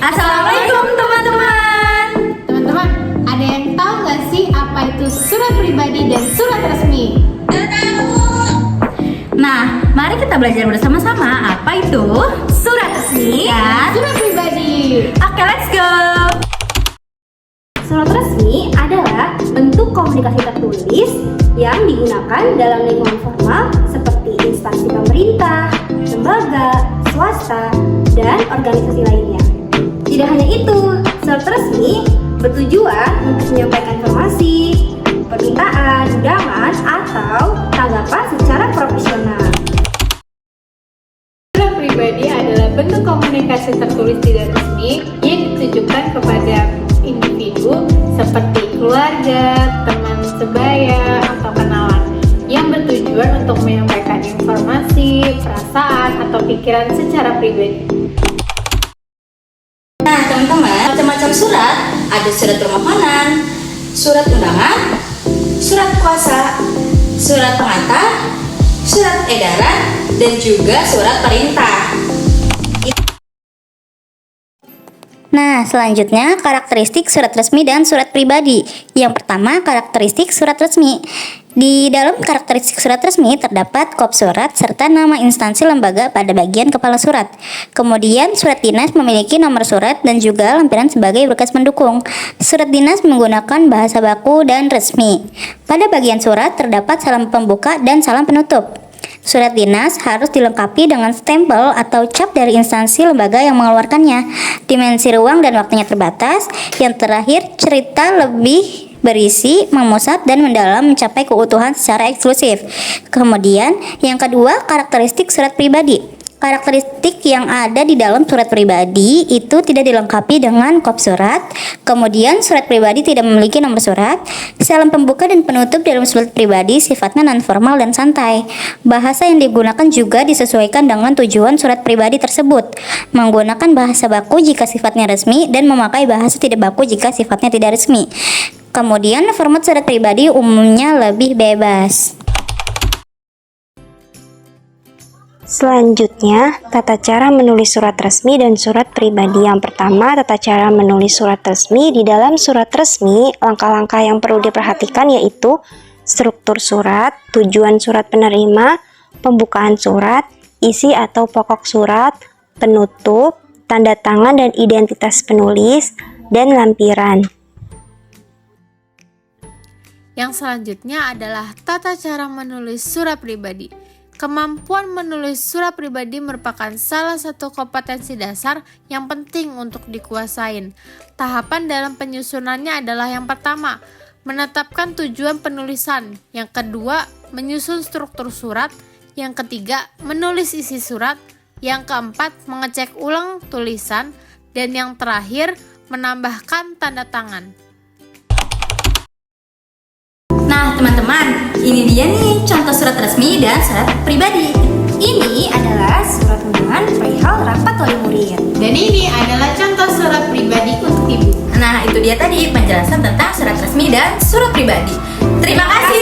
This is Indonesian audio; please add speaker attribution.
Speaker 1: Assalamualaikum teman-teman.
Speaker 2: Teman-teman, ada yang tahu nggak sih apa itu surat pribadi dan surat resmi?
Speaker 1: Nah, mari kita belajar bersama-sama apa itu surat resmi dan
Speaker 2: Surat pribadi.
Speaker 1: Oke, let's go.
Speaker 3: Surat resmi adalah bentuk komunikasi tertulis yang digunakan dalam lingkungan formal seperti instansi pemerintah, lembaga, swasta, dan organisasi lainnya. Tidak hanya itu, surat resmi bertujuan untuk menyampaikan informasi, permintaan, undangan, atau tanggapan secara profesional.
Speaker 2: Surat pribadi adalah bentuk komunikasi tertulis tidak resmi yang ditujukan kepada individu seperti keluarga, teman sebaya, atau kenalan yang bertujuan untuk menyampaikan informasi, perasaan, atau pikiran secara pribadi.
Speaker 1: Nah, teman-teman, macam-macam surat. Ada surat permohonan, surat undangan, surat kuasa, surat pengantar, surat edaran, dan juga surat perintah.
Speaker 3: Nah, selanjutnya karakteristik surat resmi dan surat pribadi. Yang pertama, karakteristik surat resmi. Di dalam karakteristik surat resmi terdapat kop surat serta nama instansi lembaga pada bagian kepala surat. Kemudian, surat dinas memiliki nomor surat dan juga lampiran sebagai berkas pendukung. Surat dinas menggunakan bahasa baku dan resmi. Pada bagian surat terdapat salam pembuka dan salam penutup. Surat dinas harus dilengkapi dengan stempel atau cap dari instansi lembaga yang mengeluarkannya. Dimensi ruang dan waktunya terbatas. Yang terakhir, cerita lebih berisi, memusat, dan mendalam mencapai keutuhan secara eksklusif. Kemudian, yang kedua, karakteristik surat pribadi. Karakteristik yang ada di dalam surat pribadi itu tidak dilengkapi dengan kop surat. Kemudian surat pribadi tidak memiliki nomor surat. Salam pembuka dan penutup dalam surat pribadi sifatnya non-formal dan santai. Bahasa yang digunakan juga disesuaikan dengan tujuan surat pribadi tersebut. Menggunakan bahasa baku jika sifatnya resmi dan memakai bahasa tidak baku jika sifatnya tidak resmi. Kemudian format surat pribadi umumnya lebih bebas.
Speaker 4: Selanjutnya, tata cara menulis surat resmi dan surat pribadi. Yang pertama, tata cara menulis surat resmi. Di dalam surat resmi, langkah-langkah yang perlu diperhatikan yaitu struktur surat, tujuan surat penerima, pembukaan surat, isi atau pokok surat, penutup, tanda tangan dan identitas penulis, dan lampiran.
Speaker 2: Yang selanjutnya adalah tata cara menulis surat pribadi. Kemampuan menulis surat pribadi merupakan salah satu kompetensi dasar yang penting untuk dikuasain. Tahapan dalam penyusunannya adalah yang pertama, menetapkan tujuan penulisan. Yang kedua, menyusun struktur surat. Yang ketiga, menulis isi surat. Yang keempat, mengecek ulang tulisan. Dan yang terakhir, menambahkan tanda tangan.
Speaker 1: Nah, teman-teman, ini dia nih contoh surat resmi dan surat pribadi. Ini adalah surat undangan perihal rapat wali murid.
Speaker 2: Dan ini adalah contoh surat pribadi untuk ibu.
Speaker 1: Nah, itu dia tadi penjelasan tentang surat resmi dan surat pribadi. Terima kasih